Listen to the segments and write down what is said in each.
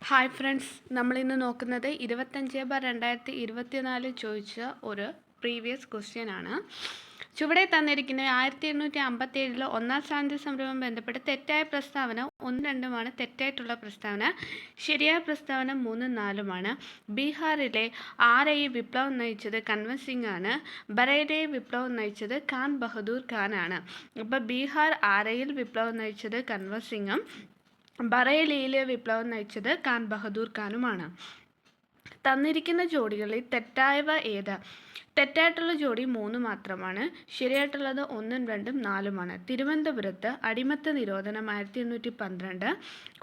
Hi friends, നമ്മളിന്ന് നോക്കുന്നത് 25/2024 ചോദിച്ച ഒരു പ്രീവിയസ് ക്വസ്റ്റ്യൻ ആണ്. ചുവടെ തന്നിരിക്കുന്ന 1857 ഒന്നാം സ്വാതന്ത്ര്യ സമരവുമായി ബന്ധപ്പെട്ട് തെറ്റായ പ്രസ്താവന 1, 2 തെറ്റായിട്ടുള്ള പ്രസ്താവന. ശരിയായ പ്രസ്താവന 3, 4. ബീഹാറിലെ ആരെയും വിപ്ലവം നയിച്ചത് കൻവർ സിംഗ് ആണ്. ബറേലയെ വിപ്ലവം നയിച്ചത് ഖാൻ ബഹദൂർ ഖാൻ ആണ്. അപ്പോൾ ബീഹാർ ആരയിൽ വിപ്ലവം നയിച്ചത് കൻവർ സിംഗും ബറേലിയിലെ വിപ്ലവം നയിച്ചത് ഖാൻ ബഹദൂർ ഖാനുമാണ്. തന്നിരിക്കുന്ന ജോഡികളിൽ തെറ്റായവ ഏത്? തെറ്റായിട്ടുള്ള ജോഡി 3 മാത്രമാണ്. ശരിയായിട്ടുള്ളത് 1, 2, 4. തിരുവനന്തപുരത്ത് അടിമത്ത നിരോധനം 1812,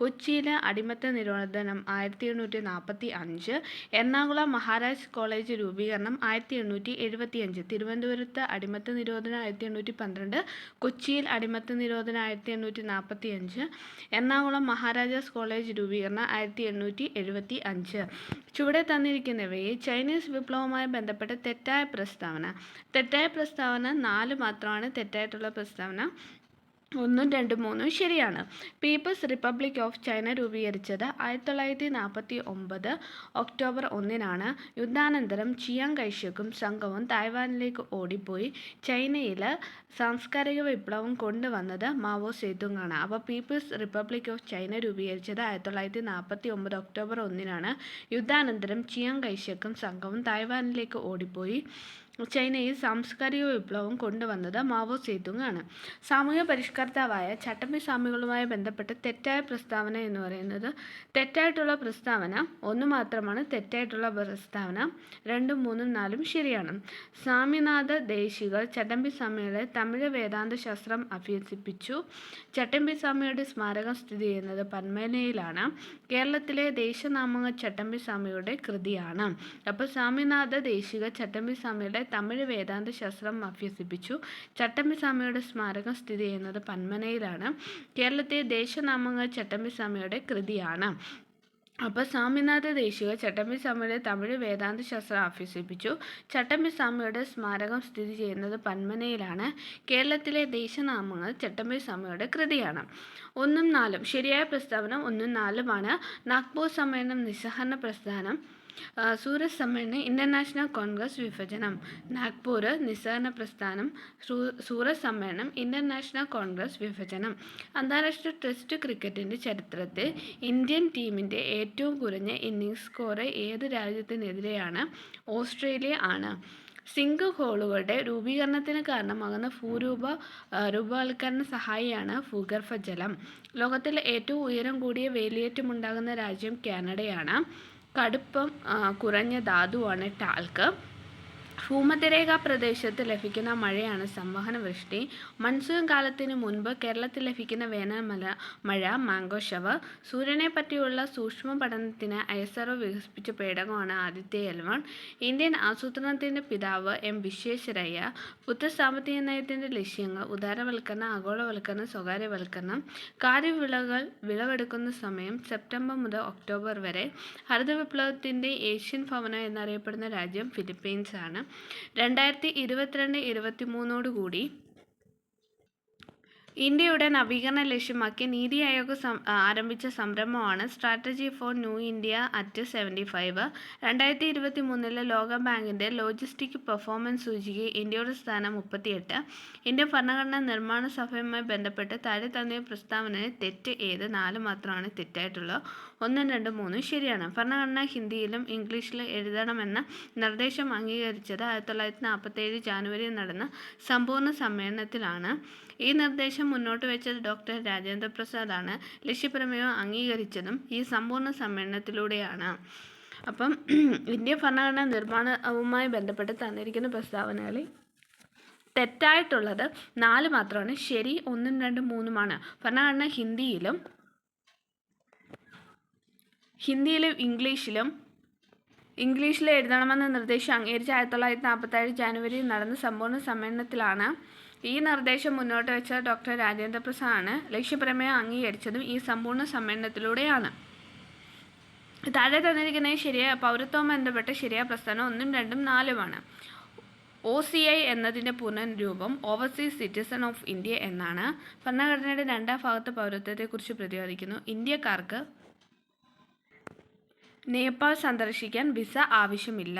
കൊച്ചിയിലെ അടിമത്ത നിരോധനം 1845, എറണാകുളം മഹാരാജ് കോളേജ് രൂപീകരണം 1875. തിരുവനന്തപുരത്ത് അടിമത്ത നിരോധനം 1812, കൊച്ചിയിൽ അടിമത്ത നിരോധനം 1845, എറണാകുളം മഹാരാജാസ് കോളേജ് രൂപീകരണം 1875. ചുവടെ തന്നിരിക്കുന്നവയെ ചൈനീസ് വിപ്ലവവുമായി ബന്ധപ്പെട്ട് തെറ്റായ പ്രസ്താവന. തെറ്റായ പ്രസ്താവന 4 മാത്രമാണ് തെറ്റായിട്ടുള്ള പ്രസ്താവന. 1, 2, 3 ശരിയാണ്. പീപ്പിൾസ് റിപ്പബ്ലിക് ഓഫ് ചൈന രൂപീകരിച്ചത് 1949 ഒക്ടോബർ 1. യുദ്ധാനന്തരം ചിയാങ് കൈഷക്കും സംഘവും തായ്വാനിലേക്ക് ഓടിപ്പോയി. ചൈനയിൽ സാംസ്കാരിക വിപ്ലവം കൊണ്ടുവന്നത് മാവോ സേതുങ് ആണ്. അപ്പോൾ പീപ്പിൾസ് റിപ്പബ്ലിക് ഓഫ് ചൈന രൂപീകരിച്ചത് 1949 ഒക്ടോബർ 1. യുദ്ധാനന്തരം ചിയാങ് കൈഷക്കും സംഘവും തായ്വാനിലേക്ക് ഓടിപ്പോയി. ചൈനയിൽ സാംസ്കാരിക വിപ്ലവം കൊണ്ടുവന്നത് മാവോ സേതുങ് ആണ്. സാമൂഹ്യ പരിഷ്കർത്താവായ ചട്ടമ്പി സ്വാമികളുമായി ബന്ധപ്പെട്ട് തെറ്റായ പ്രസ്താവന എന്ന് പറയുന്നത് തെറ്റായിട്ടുള്ള പ്രസ്താവന 1 മാത്രമാണ് തെറ്റായിട്ടുള്ള പ്രസ്താവന. 2, 3, 4 ശരിയാണ്. സ്വാമിനാഥ ദേശികൾ ചട്ടമ്പി സ്വാമികളെ തമിഴ് വേദാന്ത ശാസ്ത്രം അഭ്യസിപ്പിച്ചു. ചട്ടമ്പി സ്വാമിയുടെ സ്മാരകം സ്ഥിതി ചെയ്യുന്നത് പന്മനയിലാണ്. കേരളത്തിലെ ദേശനാമങ്ങൾ ചട്ടമ്പി സ്വാമിയുടെ കൃതിയാണ്. അപ്പോൾ സ്വാമിനാഥ ദേശികൾ ചട്ടമ്പി സ്വാമിയുടെ തമിഴ് വേദാന്ത ശാസ്ത്രം അഭ്യസിപ്പിച്ചു. ചട്ടമ്പി സ്വാമിയുടെ സ്മാരകം സ്ഥിതി ചെയ്യുന്നത് പന്മനയിലാണ്. കേരളത്തിലെ ദേശനാമങ്ങൾ ചട്ടമ്പി സ്വാമിയുടെ കൃതിയാണ്. അപ്പോൾ സ്വാമിനാഥ ദേശികൾ ചട്ടമ്പി സ്വാമിയുടെ തമിഴ് വേദാന്ത ശാസ്ത്രം അഭ്യസിപ്പിച്ചു. ചട്ടമ്പി സ്വാമിയുടെ സ്മാരകം സ്ഥിതി ചെയ്യുന്നത് പന്മനയിലാണ്. കേരളത്തിലെ ദേശനാമങ്ങൾ ചട്ടമ്പി സ്വാമിയുടെ കൃതിയാണ്. 1, 4 ശരിയായ പ്രസ്താവന 1, 4. നാഗ്പൂർ സമ്മേളനം നിസ്സഹകരണ പ്രസ്ഥാനം. സൂറത്ത് സമ്മേളനം ഇന്റർനാഷണൽ കോൺഗ്രസ് വിഭജനം. നാഗ്പൂർ നിസ്സഹകരണ പ്രസ്ഥാനം. സൂറത്ത് സമ്മേളനം ഇന്റർനാഷണൽ കോൺഗ്രസ് വിഭജനം. അന്താരാഷ്ട്ര ടെസ്റ്റ് ക്രിക്കറ്റിൻ്റെ ചരിത്രത്തിൽ ഇന്ത്യൻ ടീമിൻ്റെ ഏറ്റവും കുറഞ്ഞ ഇന്നിംഗ്സ് സ്കോർ ഏത് രാജ്യത്തിനെതിരെയാണ്? ഓസ്ട്രേലിയ ആണ്. സിങ്ക് ഹോളുകളുടെ രൂപീകരണത്തിന് കാരണമാകുന്ന രൂപവത്കരണ സഹായിയാണ് ഭൂഗർഭജലം. ലോകത്തിലെ ഏറ്റവും ഉയരം കൂടിയ വേലിയേറ്റമുണ്ടാകുന്ന രാജ്യം കാനഡയാണ്. കടുപ്പം കുറഞ്ഞ ധാതുവാണ് ടാൽക്ക്. ഭൂമധ്യരേഖാ പ്രദേശത്ത് ലഭിക്കുന്ന മഴയാണ് സംവഹന വൃഷ്ടി. മൺസൂൺ കാലത്തിന് മുൻപ് കേരളത്തിൽ ലഭിക്കുന്ന വേനൽ മഴ മാംഗോ ഷവർ. സൂര്യനെ പറ്റിയുള്ള സൂക്ഷ്മ പഠനത്തിന് ISRO വികസിപ്പിച്ച പേടകമാണ് ആദിത്യ L1. ഇന്ത്യൻ ആസൂത്രണത്തിൻ്റെ പിതാവ് M. വിശ്വേശ്വരയ്യ. പുതിയ സാമ്പത്തിക നയത്തിൻ്റെ ലക്ഷ്യങ്ങൾ ഉദാരവൽക്കരണം, ആഗോളവൽക്കരണം, സ്വകാര്യവൽക്കരണം. കാർഷികവിളകൾ വിളവെടുക്കുന്ന സമയം സെപ്റ്റംബർ മുതൽ ഒക്ടോബർ വരെ. ഹരിത വിപ്ലവത്തിൻ്റെ ഏഷ്യൻ ഭവനം എന്നറിയപ്പെടുന്ന രാജ്യം ഫിലിപ്പീൻസ് ആണ്. 2022-23 ഇന്ത്യയുടെ നവീകരണം ലക്ഷ്യമാക്കി നീതി ആയോഗ് ആരംഭിച്ച സംരംഭമാണ് strategy for new India at 75. 2023 ലോകബാങ്കിൻ്റെ ലോജിസ്റ്റിക് പെർഫോമൻസ് സൂചികയിൽ ഇന്ത്യയുടെ സ്ഥാനം 38. ഇന്ത്യൻ ഭരണഘടനാ നിർമ്മാണ സഭയുമായി ബന്ധപ്പെട്ട് താഴെ തന്നിയ പ്രസ്താവനയിൽ തെറ്റ് ഏത്? 4 മാത്രമാണ് തെറ്റായിട്ടുള്ളത്. 1, 2, 3 ശരിയാണ്. ഭരണഘടന ഹിന്ദിയിലും ഇംഗ്ലീഷിലും എഴുതണമെന്ന നിർദ്ദേശം അംഗീകരിച്ചത് 1947 ജാനുവരിയിൽ നടന്ന സമ്പൂർണ്ണ സമ്മേളനത്തിലാണ്. ഈ നിർദ്ദേശം മുന്നോട്ട് വെച്ചത് ഡോക്ടർ രാജേന്ദ്ര പ്രസാദ് ആണ്. ലക്ഷ്യപ്രമേയം അംഗീകരിച്ചതും ഈ സമ്പൂർണ്ണ സമ്മേളനത്തിലൂടെയാണ്. അപ്പം ഇന്ത്യൻ ഭരണഘടനാ നിർമ്മാണവുമായി ബന്ധപ്പെട്ട് തന്നിരിക്കുന്ന പ്രസ്താവനകളിൽ തെറ്റായിട്ടുള്ളത് 4 മാത്രമാണ്. ശരി 1, 2, 3. ഭരണഘടന ഹിന്ദിയിലും ഇംഗ്ലീഷിലും എഴുതണമെന്ന നിർദ്ദേശം അംഗീകരിച്ച് 1947 ജാനുവരിയിൽ നടന്ന സമ്പൂർണ്ണ സമ്മേളനത്തിലാണ്. ഈ നിർദ്ദേശം മുന്നോട്ട് വെച്ച ഡോക്ടർ രാജേന്ദ്ര പ്രസാദ് ആണ്. ലക്ഷ്യപ്രമേയം അംഗീകരിച്ചതും ഈ സമ്പൂർണ്ണ സമ്മേളനത്തിലൂടെയാണ്. താഴെ തന്നിരിക്കുന്ന ശരിയായ പൗരത്വവുമായി ബന്ധപ്പെട്ട് ശരിയായ പ്രസ്താവന 1, 2, 4. OCI എന്നതിൻ്റെ പൂർണ്ണരൂപം ഓവർസീസ് സിറ്റിസൺ ഓഫ് ഇന്ത്യ എന്നാണ്. ഭരണഘടനയുടെ 2ാം ഭാഗത്ത് പൗരത്വത്തെക്കുറിച്ച് പ്രതിപാദിക്കുന്നു. ഇന്ത്യക്കാർക്ക് നേപ്പാൾ സന്ദർശിക്കാൻ വിസ ആവശ്യമില്ല.